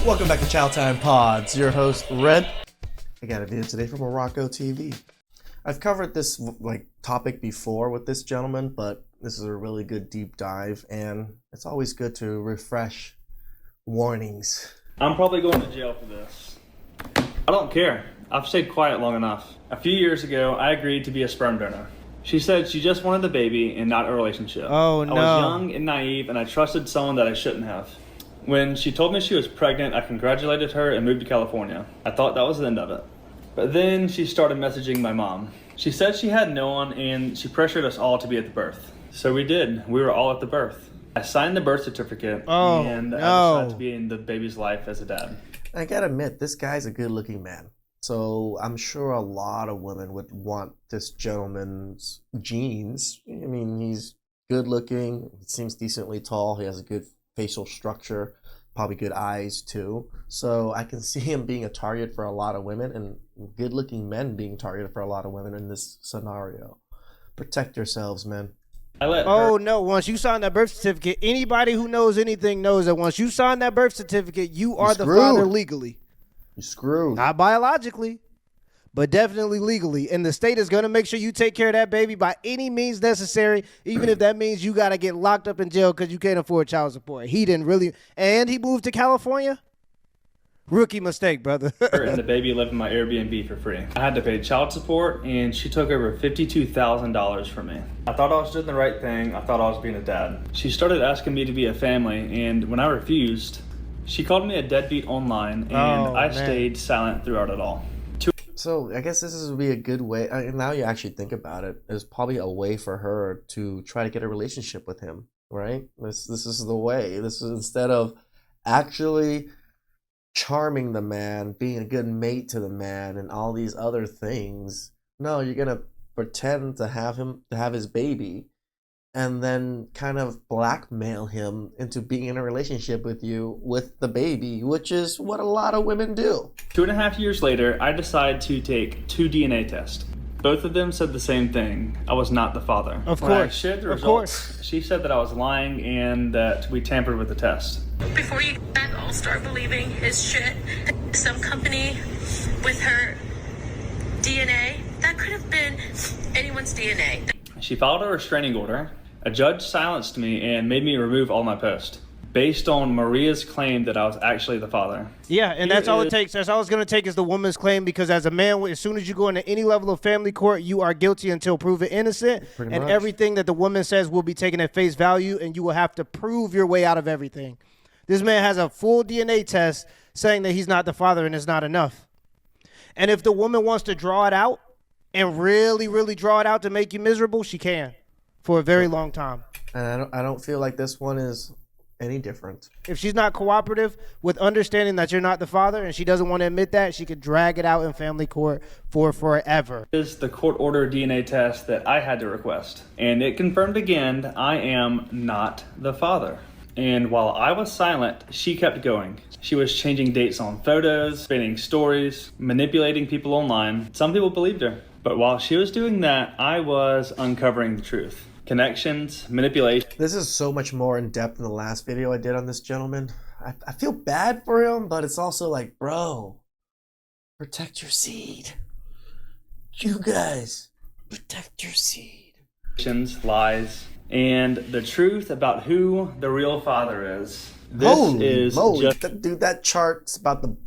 Welcome back to Chow Time Pods. Your host, Red. I got a video today from Morocco TV. I've covered this topic before with this gentleman, but this is a really good deep dive, and it's always good to refresh warnings. I'm probably going to jail for this. I don't care. I've stayed quiet long enough. A few years ago, I agreed to be a sperm donor. She said she just wanted the baby and not a relationship. Oh, no. I was young and naive, and I trusted someone that I shouldn't have. When she told me she was pregnant, I congratulated her and moved to California. I thought that was the end of it. But then she started messaging my mom. She said she had no one, and she pressured us all to be at the birth. So we did. We were all at the birth. I signed the birth certificate, and I decided to be in the baby's life as a dad. I gotta admit, this guy's a good-looking man. So I'm sure a lot of women would want this gentleman's genes. I mean, he's good-looking. He seems decently tall. He has a good facial structure, probably good eyes too. So I can see him being a target for a lot of women, and good-looking men being targeted for a lot of women in this scenario. Protect yourselves, men. No, once you sign that birth certificate, anybody who knows anything knows that once you sign that birth certificate, you are the father legally. You're screwed. Not biologically, but definitely legally. And the state is going to make sure you take care of that baby by any means necessary, even if that means you got to get locked up in jail because you can't afford child support. He didn't really. And he moved to California? Rookie mistake, brother. And the baby lived in my Airbnb for free. I had to pay child support, and she took over $52,000 from me. I thought I was doing the right thing. I thought I was being a dad. She started asking me to be a family, and when I refused, she called me a deadbeat online, and I stayed silent throughout it all. So I guess this would be a good way, now you actually think about it, it's probably a way for her to try to get a relationship with him, right? This is the way. This is instead of actually charming the man, being a good mate to the man, and all these other things. No, you're gonna pretend to have his baby, and then kind of blackmail him into being in a relationship with you with the baby, which is what a lot of women do. 2.5 years later, I decided to take 2 DNA tests. Both of them said the same thing. I was not the father. Of When I course. shared the results, she said that I was lying and that we tampered with the test. Before you all start believing his shit, some company with her DNA, that could have been anyone's DNA. She filed a restraining order. A judge silenced me and made me remove all my posts based on Maria's claim that I was actually the father. Yeah, and that's all it takes. That's all it's going to take is the woman's claim, because as a man, as soon as you go into any level of family court, you are guilty until proven innocent. Pretty and much. Everything that the woman says will be taken at face value, and you will have to prove your way out of everything. This man has a full DNA test saying that he's not the father, and it's not enough. And if the woman wants to draw it out and really, really draw it out to make you miserable, she can for a very long time. And I don't feel like this one is any different. If she's not cooperative with understanding that you're not the father and she doesn't want to admit that, she could drag it out in family court for forever. Is the court order DNA test that I had to request. And it confirmed again that I am not the father. And while I was silent, she kept going. She was changing dates on photos, spinning stories, manipulating people online. Some people believed her. But while she was doing that, I was uncovering the truth. Connections, manipulation. This is so much more in depth than the last video I did on this gentleman. I feel bad for him, but it's also like, bro, protect your seed. You guys, protect your seed. Lies, and the truth about who the real father is. Dude, that chart's about to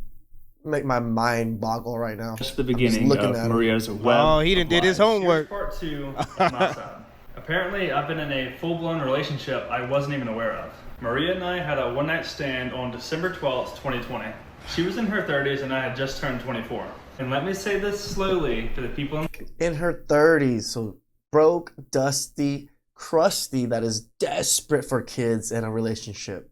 make my mind boggle right now. Just the beginning of Maria's web. Oh, he done did his homework. Here's part 2 of my side. Apparently, I've been in a full-blown relationship I wasn't even aware of. Maria and I had a one-night stand on December 12th, 2020. She was in her 30s and I had just turned 24. And let me say this slowly to the people in her 30s, so broke, dusty, crusty, that is desperate for kids and a relationship.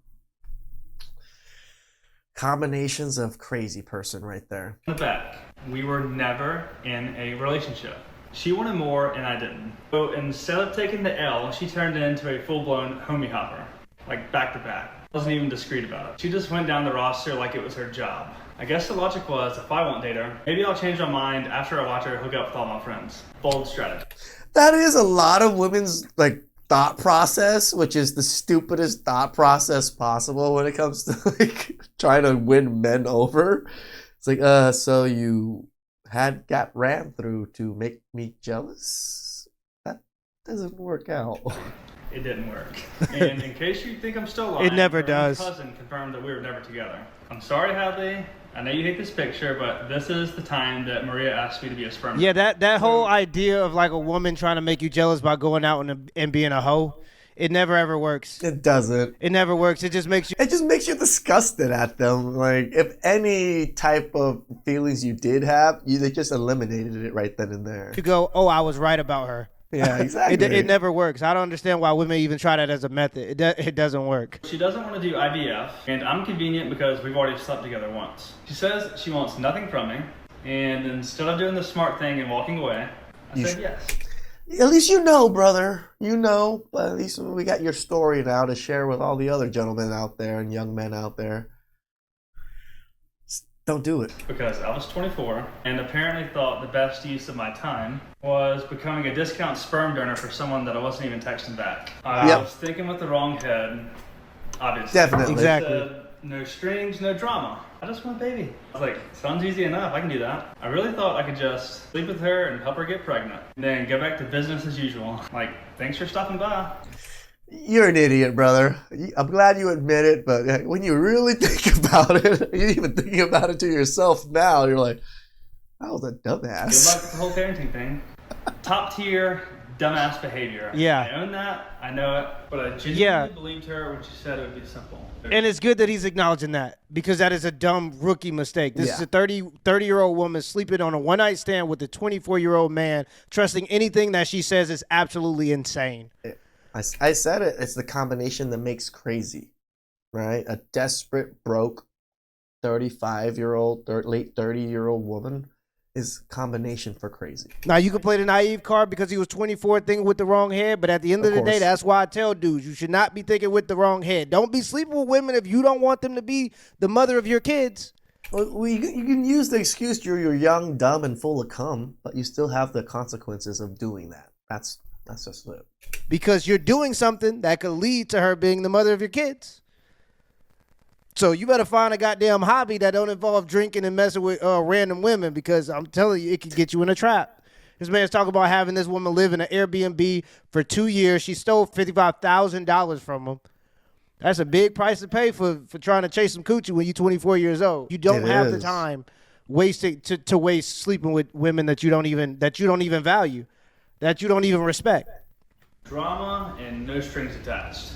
Combinations of crazy person right there. in the back. We were never in a relationship. She wanted more and I didn't. So instead of taking the L, she turned it into a full-blown homie hopper, like back to back. Wasn't even discreet about it. She just went down the roster like it was her job. I guess the logic was, if I won't date her, maybe I'll change my mind after I watch her hook up with all my friends. Bold strategy. That is a lot of women's like thought process, which is the stupidest thought process possible when it comes to like trying to win men over. It's like, so you got ran through to make me jealous? That doesn't work out. It didn't work. And in case you think I'm still lying, It never her does. cousin confirmed that we were never together. I'm sorry, Hadley. I know you hate this picture, but this is the time that Maria asked me to be a sperm Yeah, donor. that whole idea of like a woman trying to make you jealous by going out and being a hoe, it never ever works. It doesn't. It never works. It just makes you. It just makes you disgusted at them. Like, if any type of feelings you did have, they just eliminated it right then and there. You go, oh, I was right about her. Yeah, exactly. It never works. I don't understand why women even try that as a method. It doesn't work. She doesn't want to do IVF, and I'm convenient because we've already slept together once. She says she wants nothing from me, and instead of doing the smart thing and walking away, I said yes. At least you know, brother. You know, but at least we got your story now to share with all the other gentlemen out there and young men out there. Just don't do it. Because I was 24 and apparently thought the best use of my time was becoming a discount sperm donor for someone that I wasn't even texting back. I was thinking with the wrong head, obviously. Definitely. Exactly. Said, no strings, no drama. I just want a baby. I was like, sounds easy enough. I can do that. I really thought I could just sleep with her and help her get pregnant. And then go back to business as usual. Like, thanks for stopping by. You're an idiot, brother. I'm glad you admit it, but when you really think about it, you're even thinking about it to yourself now, you're like, I was a Good dumbass. luck with the whole parenting thing. Top tier, dumbass behavior. Yeah. I own that. I know it. But I genuinely believed her when she said it would be simple. And it's good that he's acknowledging that, because that is a dumb rookie mistake. This is a 30-year-old woman sleeping on a one-night stand with a 24-year-old man, trusting anything that she says is absolutely insane. I said it. It's the combination that makes crazy, right? A desperate, broke, 35-year-old, late 30-year-old woman is combination for crazy. Now, you can play the naive card because he was 24 thinking with the wrong head, but at the end of the day, that's why I tell dudes, you should not be thinking with the wrong head. Don't be sleeping with women if you don't want them to be the mother of your kids. Well, you can use the excuse you're young, dumb, and full of cum, but you still have the consequences of doing that. That's just it. Because you're doing something that could lead to her being the mother of your kids. So you better find a goddamn hobby that don't involve drinking and messing with random women, because I'm telling you, it could get you in a trap. This man's talking about having this woman live in an Airbnb for 2 years. She stole $55,000 from him. That's a big price to pay for trying to chase some coochie when you're 24 years old. You don't have the time wasting to waste sleeping with women that you don't even value, that you don't even respect. Drama and no strings attached.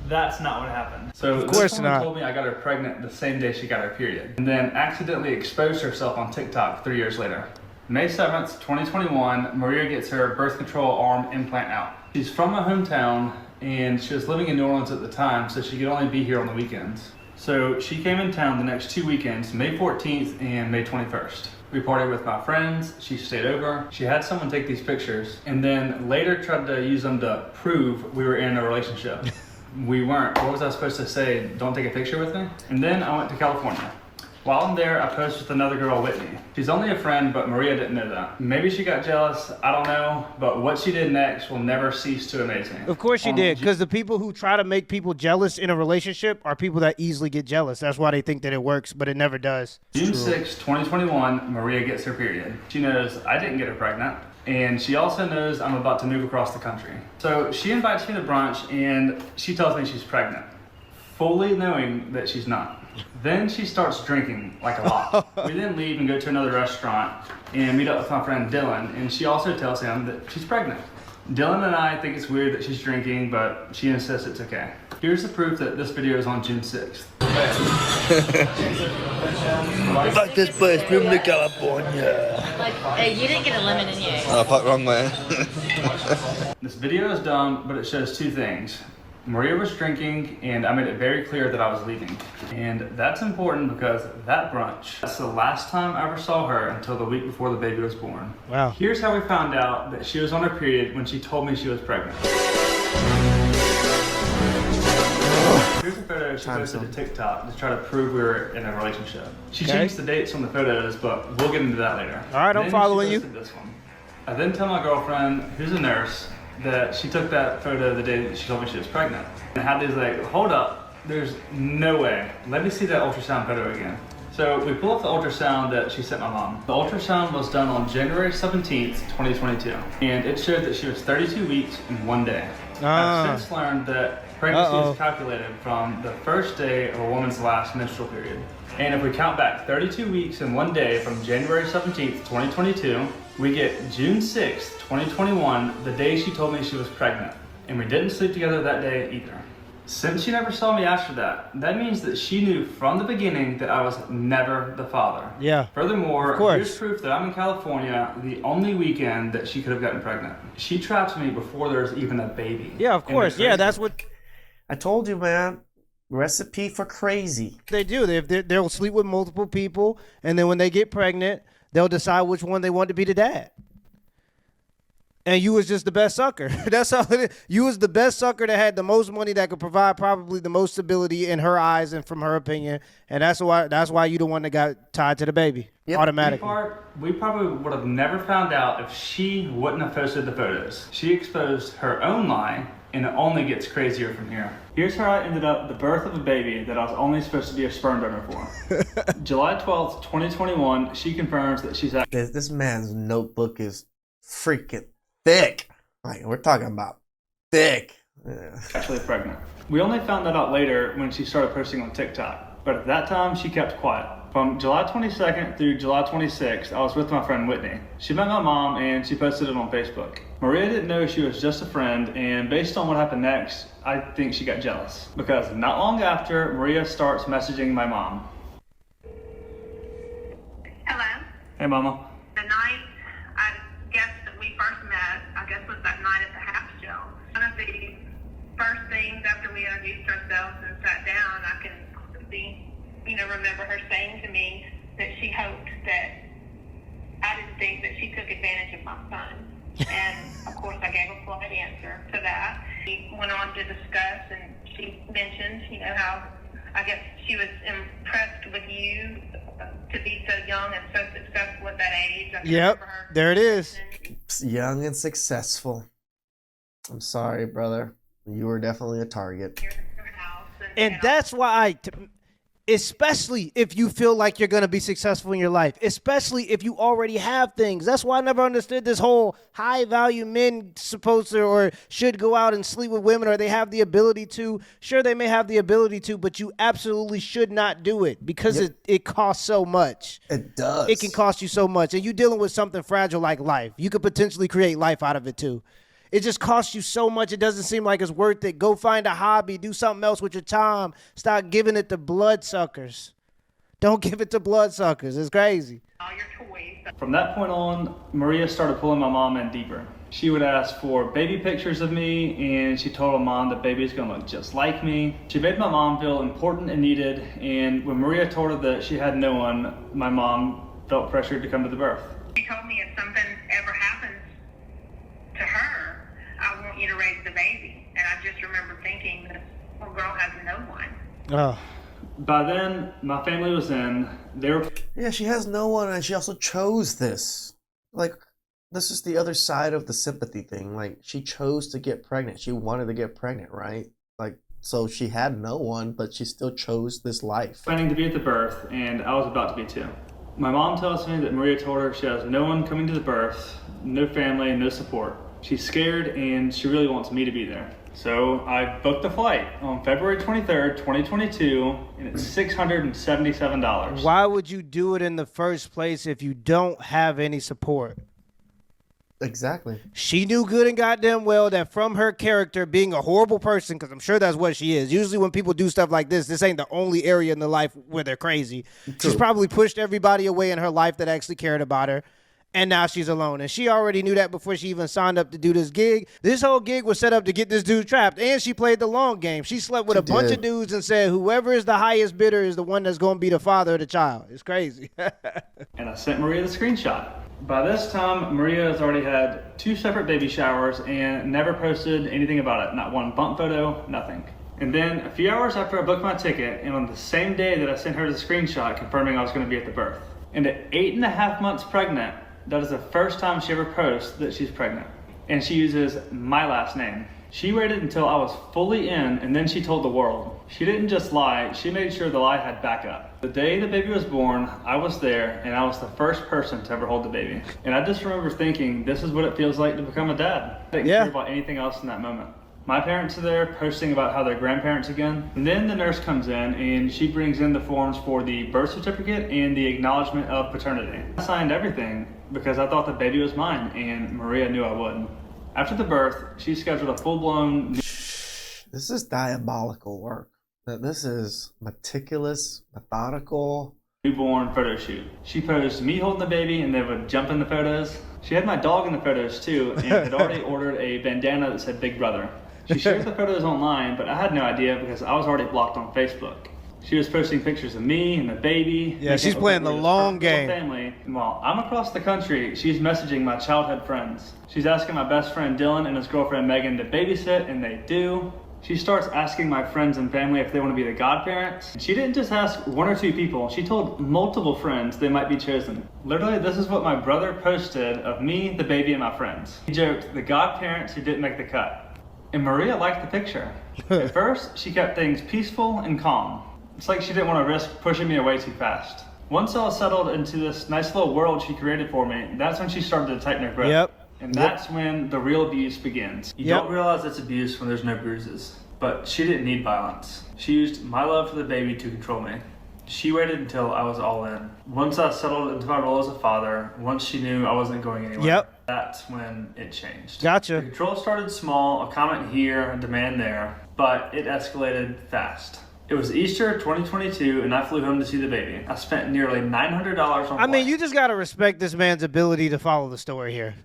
That's not what happened. So of course this woman not. told me I got her pregnant the same day she got her period, and then accidentally exposed herself on TikTok 3 years later. May 7th, 2021, Maria gets her birth control arm implant out. She's from my hometown, and she was living in New Orleans at the time, so she could only be here on the weekends. So she came in town the next 2 weekends, May 14th and May 21st. We partied with my friends, she stayed over, she had someone take these pictures, and then later tried to use them to prove we were in a relationship. We weren't. What was I supposed to say? Don't take a picture with me? And then I went to California. While I'm there, I posed with another girl, Whitney. She's only a friend, but Maria didn't know that. Maybe she got jealous, I don't know, but what she did next will never cease to amaze me. Of course she did, because the people who try to make people jealous in a relationship are people that easily get jealous. That's why they think that it works, but it never does. June 6, 2021, Maria gets her period. She knows I didn't get her pregnant, and she also knows I'm about to move across the country. So she invites me to brunch, and she tells me she's pregnant, fully knowing that she's not. Then she starts drinking, like a lot. We then leave and go to another restaurant and meet up with my friend Dylan, and she also tells him that she's pregnant. Dylan and I think it's weird that she's drinking, but she insists it's okay. Here's the proof that this video is on June 6th. Fuck this place, move to California. Like, hey, you didn't get a lemon in you. Oh, fuck, wrong way. This video is dumb, but it shows two things. Maria was drinking, and I made it very clear that I was leaving. And that's important because that brunch, that's the last time I ever saw her until the week before the baby was born. Wow. Here's how we found out that she was on her period when she told me she was pregnant. Here's a photo she posted to TikTok to try to prove we were in a relationship. She changed the dates on the photos, but we'll get into that later. All right, I'm following you. This one. I then tell my girlfriend, who's a nurse, that she took that photo the day that she told me she was pregnant. And Hadley's like, hold up, there's no way. Let me see that ultrasound photo again. So we pull up the ultrasound that she sent my mom. The ultrasound was done on January 17th, 2022. And it showed that she was 32 weeks and 1 day. I've since learned that pregnancy is calculated from the first day of a woman's last menstrual period. And if we count back 32 weeks and 1 day from January 17th, 2022, we get June 6th, 2021, the day she told me she was pregnant. And we didn't sleep together that day either. Since she never saw me after that, that means that she knew from the beginning that I was never the father. Yeah. Furthermore, here's proof that I'm in California the only weekend that she could have gotten pregnant. She trapped me before there was even a baby. Yeah, of course. Yeah, that's what I told you, man. Recipe for crazy. they do. They'll sleep with multiple people, and then when they get pregnant, they'll decide which one they want to be the dad. And you was just the best sucker. That's all it is. You was the best sucker that had the most money that could provide probably the most stability in her eyes and from her opinion. And that's why you the one that got tied to the baby automatically. We probably would have never found out if she wouldn't have posted the photos. She exposed her own lie, and it only gets crazier from here. Here's how I ended up the birth of a baby that I was only supposed to be a sperm donor for. July 12th, 2021, she confirms that she's This man's notebook is freaking thick. Like, we're talking about thick. Yeah. actually pregnant. We only found that out later when she started posting on TikTok, but at that time she kept quiet. From July 22nd through July 26th, I was with my friend Whitney. She met my mom and she posted it on Facebook. Maria didn't know she was just a friend, and based on what happened next, I think she got jealous. Because not long after, Maria starts messaging my mom. Hello? Hey mama. The night, I guess that we first met, I guess was that night at the half show. One of the first things after we introduced ourselves and sat down, I can remember her saying to me that she hoped that I didn't think that she took advantage of my son. And of course I gave a polite answer to that. We went on to discuss, and she mentioned, how I guess she was impressed with you to be so young and so successful at that age. Yep, there it is. Young and successful. I'm sorry, brother. You were definitely a target. And that's why especially if you feel like you're going to be successful in your life, especially if you already have things. That's why I never understood this whole high value men supposed to or should go out and sleep with women, or they have the ability to. Sure, they may have the ability to, but you absolutely should not do it because it costs so much. It does. It can cost you so much. And you're dealing with something fragile like life. You could potentially create life out of it too. It just costs you so much. It doesn't seem like it's worth it. Go find a hobby. Do something else with your time. Stop giving it to bloodsuckers. Don't give it to bloodsuckers. It's crazy. From that point on, Maria started pulling my mom in deeper. She would ask for baby pictures of me, and she told her mom the baby's gonna look just like me. She made my mom feel important and needed, and when Maria told her that she had no one, my mom felt pressured to come to the birth. She told me if something ever happens to her, I want you to raise the baby. And I just remember thinking that this poor girl has no one. Oh. By then, my family was in. Yeah, she has no one, and she also chose this. Like, this is the other side of the sympathy thing. Like, she chose to get pregnant. She wanted to get pregnant, right? Like, so she had no one, but she still chose this life. Planning to be at the birth, and I was about to be too. My mom tells me that Maria told her she has no one coming to the birth, no family, no support. She's scared, and she really wants me to be there. So I booked the flight on February 23rd, 2022, and it's $677. Why would you do it in the first place if you don't have any support? Exactly. She knew good and goddamn well that from her character being a horrible person, because I'm sure that's what she is. Usually when people do stuff like this ain't the only area in their life where they're crazy. True. She's probably pushed everybody away in her life that actually cared about her. And now she's alone. And she already knew that before she even signed up to do this gig. This whole gig was set up to get this dude trapped. And she played the long game. She slept with a bunch of dudes and said, whoever is the highest bidder is the one that's going to be the father of the child. It's crazy. And I sent Maria the screenshot. By this time, Maria has already had 2 separate baby showers and never posted anything about it. Not one bump photo, nothing. And then a few hours after I booked my ticket, and on the same day that I sent her the screenshot confirming I was going to be at the birth. And at 8.5 months pregnant, that is the first time she ever posts that she's pregnant. and she uses my last name. She waited until I was fully in, and then she told the world. She didn't just lie, she made sure the lie had backup. The day the baby was born, I was there, and I was the first person to ever hold the baby. And I just remember thinking, this is what it feels like to become a dad. I didn't care about anything else in that moment. My parents are there posting about how they're grandparents again. And then the nurse comes in and she brings in the forms for the birth certificate and the acknowledgement of paternity. I signed everything because I thought the baby was mine, and Maria knew I would. After the birth, she scheduled a full-blown... This is diabolical work. This is meticulous, methodical. Newborn photo shoot. She posed me holding the baby and they would jump in the photos. She had my dog in the photos too, and had already ordered a bandana that said Big Brother. She shared the photos online, but I had no idea because I was already blocked on Facebook. She was posting pictures of me and the baby. Yeah, she's playing the long game. Family. And while I'm across the country, she's messaging my childhood friends. She's asking my best friend Dylan and his girlfriend Megan to babysit, and they do. She starts asking my friends and family if they want to be the godparents. She didn't just ask one or two people, she told multiple friends they might be chosen. Literally, this is what my brother posted of me, the baby, and my friends. He joked, the godparents who didn't make the cut. And Maria liked the picture. At first, she kept things peaceful and calm. It's like she didn't want to risk pushing me away too fast. Once I was settled into this nice little world she created for me, that's when she started to tighten her grip. Yep. And that's when the real abuse begins. You don't realize it's abuse when there's no bruises. But she didn't need violence. She used my love for the baby to control me. She waited until I was all in. Once I settled into my role as a father, once she knew I wasn't going anywhere, that's when it changed. Gotcha. The control started small, a comment here, a demand there, but it escalated fast. It was Easter 2022, and I flew home to see the baby. I spent nearly $900 on I mean, you just got to respect this man's ability to follow the story here.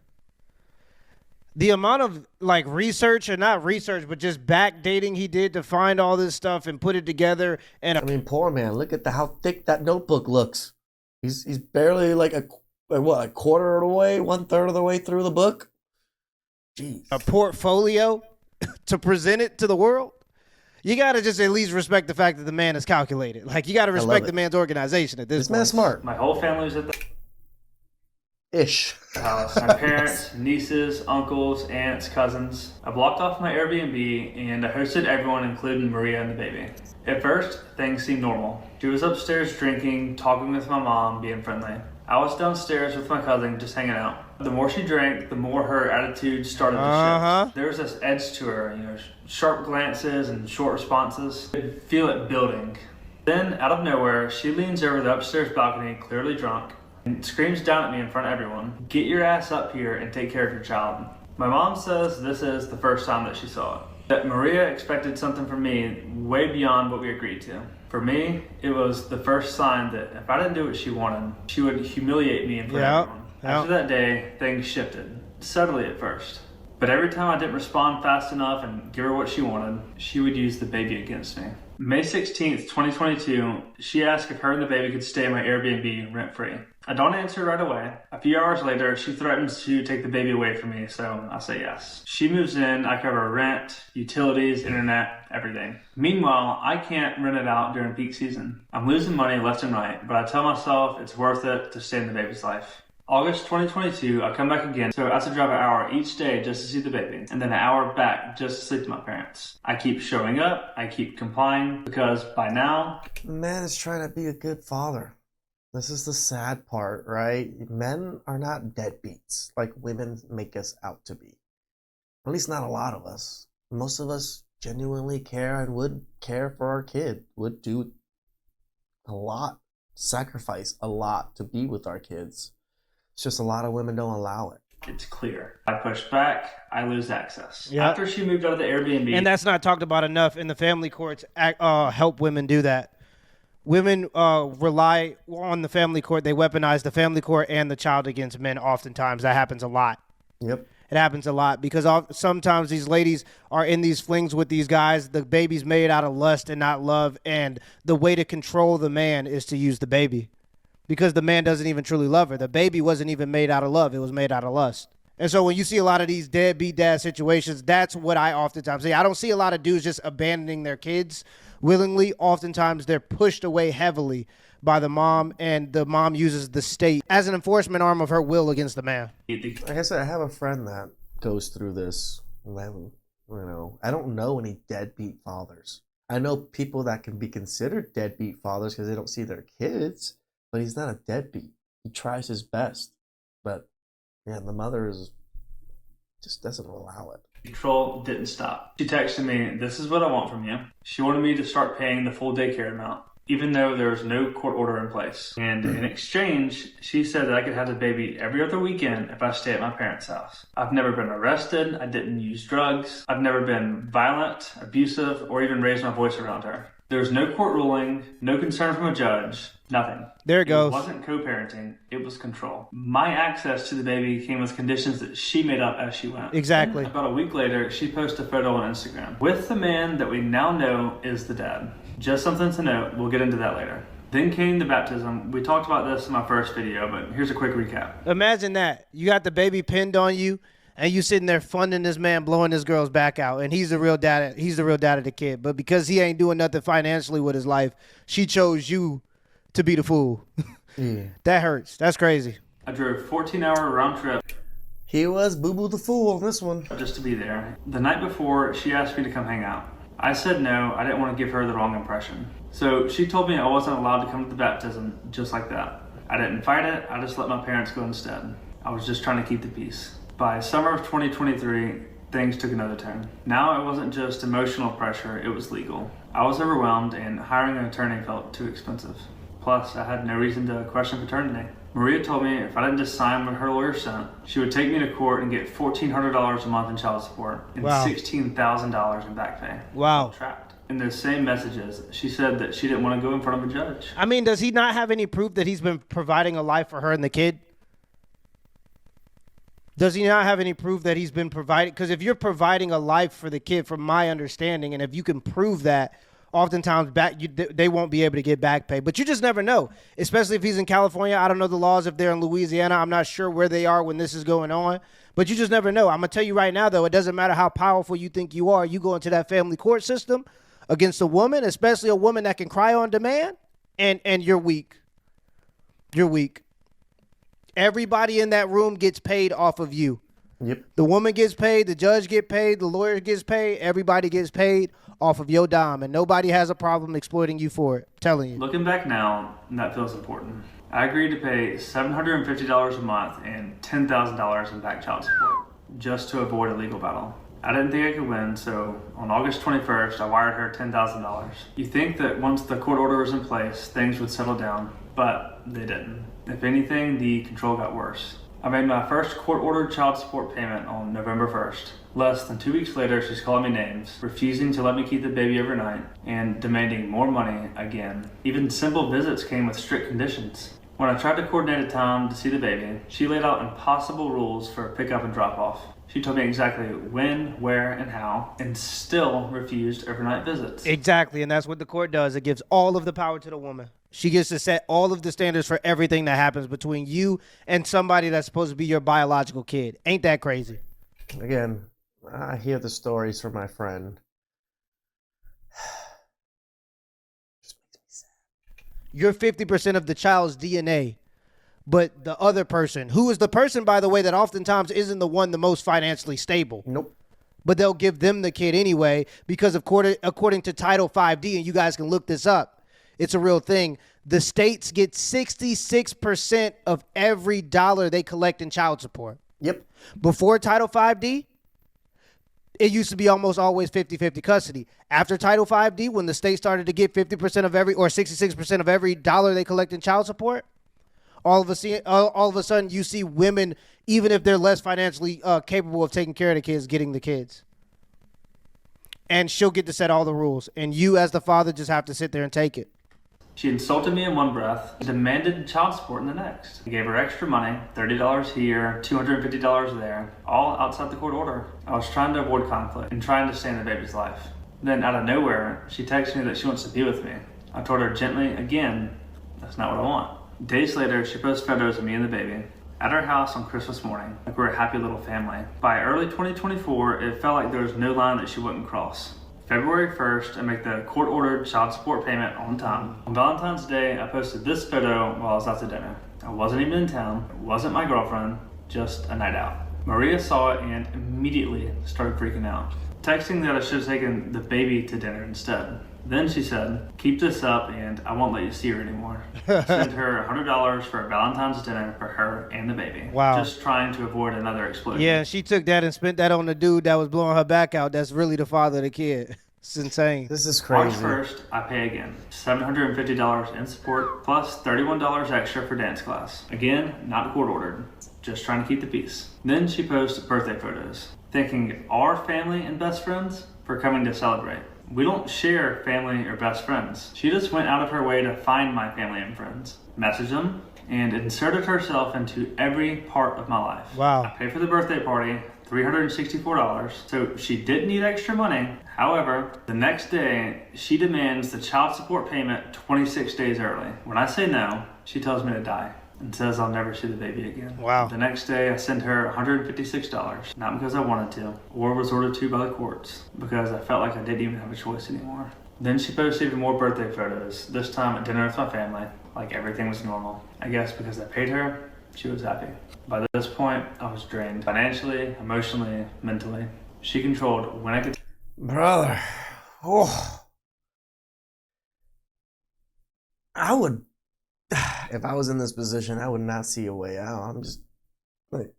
The amount of like research, or not research, but just backdating he did to find all this stuff and put it together. And I mean, poor man, look at how thick that notebook looks. He's barely like a quarter of the way, 1/3 of the way through the book. Jeez. A portfolio to present it to the world. You got to just at least respect the fact that the man is calculated. Like, you got to respect the man's organization at this point. This man's smart. My whole family was at the Ish. house. My parents, nieces, uncles, aunts, cousins. I blocked off my Airbnb and I hosted everyone, including Maria and the baby. At first, things seemed normal. She was upstairs drinking, talking with my mom, being friendly. I was downstairs with my cousin, just hanging out. The more she drank, the more her attitude started to shift. There was this edge to her, sharp glances and short responses. I could feel it building. Then, out of nowhere, she leans over the upstairs balcony, clearly drunk, and screams down at me in front of everyone, "Get your ass up here and take care of your child." My mom says this is the first time that she saw it. That Maria expected something from me way beyond what we agreed to. For me, it was the first sign that if I didn't do what she wanted, she would humiliate me in front of everyone. After that day, things shifted. Subtly at first. But every time I didn't respond fast enough and give her what she wanted, she would use the baby against me. May 16th, 2022, she asked if her and the baby could stay in my Airbnb rent-free. I don't answer right away. A few hours later, she threatens to take the baby away from me, so I say yes. She moves in, I cover rent, utilities, internet, everything. Meanwhile, I can't rent it out during peak season. I'm losing money left and right, but I tell myself it's worth it to stay in the baby's life. August 2022, I come back again, so I have to drive an hour each day just to see the baby, and then an hour back just to sleep with my parents. I keep showing up, I keep complying, because by now... Man is trying to be a good father. This is the sad part, right? Men are not deadbeats like women make us out to be. At least not a lot of us. Most of us genuinely care and would care for our kid, would do a lot, sacrifice a lot to be with our kids. It's just a lot of women don't allow it. It's clear. I push back, I lose access. After she moved out of the Airbnb... And that's not talked about enough in the family courts. Help women do that. Women rely on the family court. They weaponize the family court and the child against men oftentimes. That happens a lot. Yep. It happens a lot because sometimes these ladies are in these flings with these guys. The baby's made out of lust and not love. And the way to control the man is to use the baby. Because the man doesn't even truly love her. The baby wasn't even made out of love. It was made out of lust. And so when you see a lot of these deadbeat dad situations, that's what I oftentimes see. I don't see a lot of dudes just abandoning their kids willingly. Oftentimes they're pushed away heavily by the mom, and the mom uses the state as an enforcement arm of her will against the man. Like I said, I have a friend that goes through this, I don't know any deadbeat fathers. I know people that can be considered deadbeat fathers because they don't see their kids, but he's not a deadbeat. He tries his best, but yeah, the mother just doesn't allow it. Control didn't stop. She texted me, "This is what I want from you." She wanted me to start paying the full daycare amount, even though there was no court order in place. And in exchange, she said that I could have the baby every other weekend if I stay at my parents' house. I've never been arrested. I didn't use drugs. I've never been violent, abusive, or even raised my voice around her. There was no court ruling, no concern from a judge, nothing. There it goes. It wasn't co-parenting, it was control. My access to the baby came with conditions that she made up as she went. Exactly. And about a week later, she posted a photo on Instagram with the man that we now know is the dad. Just something to note, we'll get into that later. Then came the baptism. We talked about this in my first video, but here's a quick recap. Imagine that. You got the baby pinned on you, and you sitting there funding this man blowing this girl's back out, and he's the real dad. He's the real dad of the kid. But because he ain't doing nothing financially with his life, she chose you to be the fool. Yeah. That hurts. That's crazy. I drove 14-hour round trip. He was Boo-Boo the Fool on this one. Just to be there. The night before, she asked me to come hang out. I said no, I didn't want to give her the wrong impression. So she told me I wasn't allowed to come to the baptism just like that. I didn't fight it, I just let my parents go instead. I was just trying to keep the peace. By summer of 2023, things took another turn. Now it wasn't just emotional pressure, it was legal. I was overwhelmed and hiring an attorney felt too expensive. Plus, I had no reason to question paternity. Maria told me if I didn't just sign what her lawyer sent, she would take me to court and get $1,400 a month in child support and $16,000 in back pay. Wow. Trapped. In those same messages, she said that she didn't want to go in front of a judge. I mean, does he not have any proof that he's been providing a life for her and the kid? Does he not have any proof that he's been providing? Because if you're providing a life for the kid, from my understanding, and if you can prove that, oftentimes they won't be able to get back pay. But you just never know, especially if he's in California. I don't know the laws if they're in Louisiana. I'm not sure where they are when this is going on. But you just never know. I'm going to tell you right now, though, it doesn't matter how powerful you think you are. You go into that family court system against a woman, especially a woman that can cry on demand, and you're weak. You're weak. Everybody in that room gets paid off of you. Yep. The woman gets paid, the judge gets paid, the lawyer gets paid, everybody gets paid off of your dime, and nobody has a problem exploiting you for it. I'm telling you. Looking back now, that feels important. I agreed to pay $750 a month and $10,000 in back child support just to avoid a legal battle. I didn't think I could win, so on August 21st, I wired her $10,000. You think that once the court order was in place, things would settle down, but they didn't. If anything, the control got worse. I made my first court-ordered child support payment on November 1st. Less than 2 weeks later, she's calling me names, refusing to let me keep the baby overnight, and demanding more money again. Even simple visits came with strict conditions. When I tried to coordinate a time to see the baby, she laid out impossible rules for pickup and drop-off. She told me exactly when, where, and how, and still refused overnight visits. Exactly, and that's what the court does. It gives all of the power to the woman. She gets to set all of the standards for everything that happens between you and somebody that's supposed to be your biological kid. Ain't that crazy? Again, I hear the stories from my friend. Just makes me sad. You're 50% of the child's DNA, but the other person, who is the person, by the way, that oftentimes isn't the one the most financially stable. Nope. But they'll give them the kid anyway because according to Title 5D, and you guys can look this up, it's a real thing. The states get 66% of every dollar they collect in child support. Yep. Before Title 5D, it used to be almost always 50-50 custody. After Title 5D, when the state started to get 50% of every, or 66% of every dollar they collect in child support, all of a sudden you see women, even if they're less financially capable of taking care of the kids, getting the kids. And she'll get to set all the rules. And you as the father just have to sit there and take it. She insulted me in one breath, demanded child support in the next. I gave her extra money, $30 here, $250 there, all outside the court order. I was trying to avoid conflict and trying to stay in the baby's life. Then out of nowhere, she texted me that she wants to be with me. I told her gently, again, that's not what I want. Days later, she posted photos of me and the baby at our house on Christmas morning, like we're a happy little family. By early 2024, it felt like there was no line that she wouldn't cross. February 1st, I make the court-ordered child support payment on time. On Valentine's Day, I posted this photo while I was out to dinner. I wasn't even in town, it wasn't my girlfriend, just a night out. Maria saw it and immediately started freaking out, texting that I should have taken the baby to dinner instead. Then she said, keep this up and I won't let you see her anymore. Sent her $100 for a Valentine's dinner for her and the baby. Wow. Just trying to avoid another explosion. Yeah, she took that and spent that on the dude that was blowing her back out. That's really the father of the kid. It's insane. This is March crazy. 1st, I pay again. $750 in support, plus $31 extra for dance class. Again, not court ordered. Just trying to keep the peace. Then she posts birthday photos, thanking our family and best friends for coming to celebrate. We don't share family or best friends. She just went out of her way to find my family and friends, message them, and inserted herself into every part of my life. Wow. I paid for the birthday party, $364, so she didn't need extra money. However, the next day, she demands the child support payment 26 days early. When I say no, she tells me to die and says I'll never see the baby again. Wow. The next day, I sent her $156, not because I wanted to, or was ordered to by the courts, because I felt like I didn't even have a choice anymore. Then she posted even more birthday photos, this time at dinner with my family, like everything was normal. I guess because I paid her, she was happy. By this point, I was drained financially, emotionally, mentally. She controlled when I could. Brother. Oh. I would, if I was in this position, I would not see a way out. I'm just like,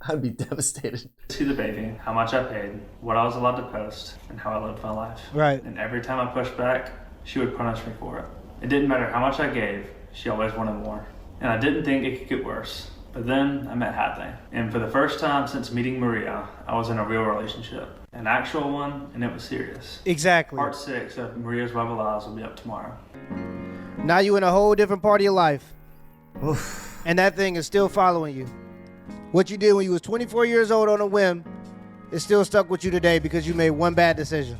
I'd be devastated. See the baby, how much I paid, what I was allowed to post, and how I lived my life. Right. And every time I pushed back, she would punish me for it. It didn't matter how much I gave, she always wanted more. And I didn't think it could get worse. But then I met Hadley. And for the first time since meeting Maria, I was in a real relationship. An actual one, and it was serious. Exactly. Part 6 of Maria's Web of Lies will be up tomorrow. Now you in a whole different part of your life. Oof. And that thing is still following you. What you did when you was 24 years old on a whim is still stuck with you today because you made one bad decision.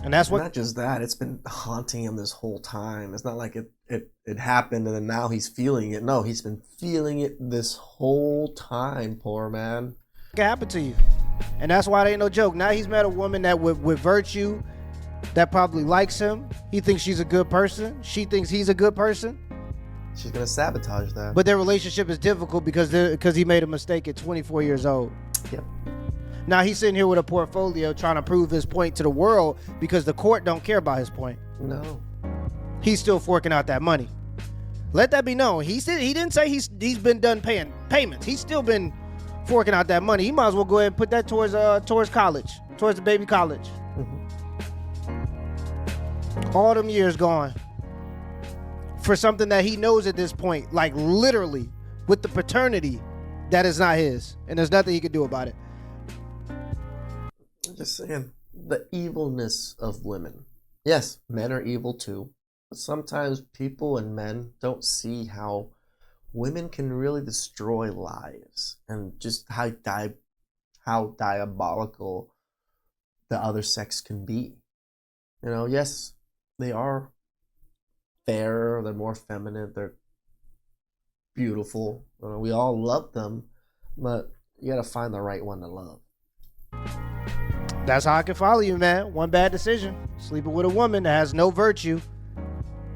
And that's what. Not just that, it's been haunting him this whole time. It's not like it happened and then now he's feeling it. No, he's been feeling it this whole time, poor man. It happened to you. And that's why it ain't no joke. Now he's met a woman that with virtue, that probably likes him. He thinks she's a good person. She thinks he's a good person. She's gonna sabotage that. But their relationship is difficult because he made a mistake at 24 years old. Yep. Now he's sitting here with a portfolio trying to prove his point to the world because the court don't care about his point. No. He's still forking out that money. Let that be known. He didn't say he's been done paying payments. He's still been forking out that money. He might as well go ahead and put that towards college, towards the baby college. Mm-hmm. All them years gone for something that he knows at this point, like literally with the paternity, that is not his, and there's nothing he can do about it. I'm just saying, the evilness of women. Yes, men are evil too, but sometimes people and men don't see how women can really destroy lives and just how diabolical the other sex can be. You know, yes, they are fairer, they're more feminine, they're beautiful. You know, we all love them, but you gotta find the right one to love. That's how I can follow you, man. One bad decision, sleeping with a woman that has no virtue,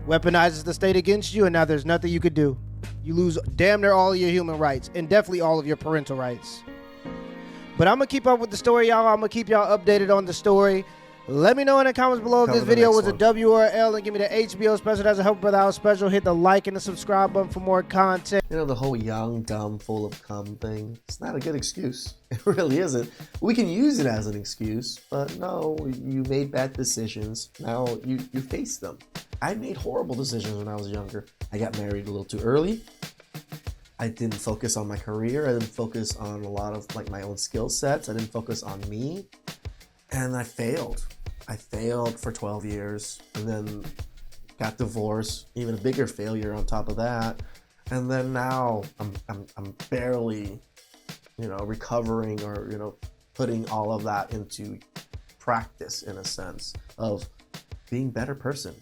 weaponizes the state against you, and now there's nothing you could do. You lose damn near all of your human rights and definitely all of your parental rights. But I'm gonna keep up with the story, y'all. I'm gonna keep y'all updated on the story. Let me know in the comments below if this video was a W or a L, and give me the HBO special. That's a Help Brother Out special. Hit the like and the subscribe button for more content. You know, the whole young, dumb, full of cum thing, it's not a good excuse. It really isn't. We can use it as an excuse, but no, you made bad decisions. Now you face them. I made horrible decisions when I was younger. I got married a little too early. I didn't focus on my career. I didn't focus on a lot of like my own skill sets. I didn't focus on me. And I failed. I failed for 12 years and then got divorced, even a bigger failure on top of that. And then now I'm barely, recovering or, putting all of that into practice in a sense of being a better person,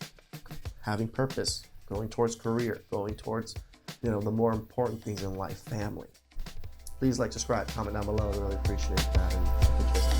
having purpose, going towards career, going towards, the more important things in life, family. Please like, subscribe, comment down below. I really appreciate that. And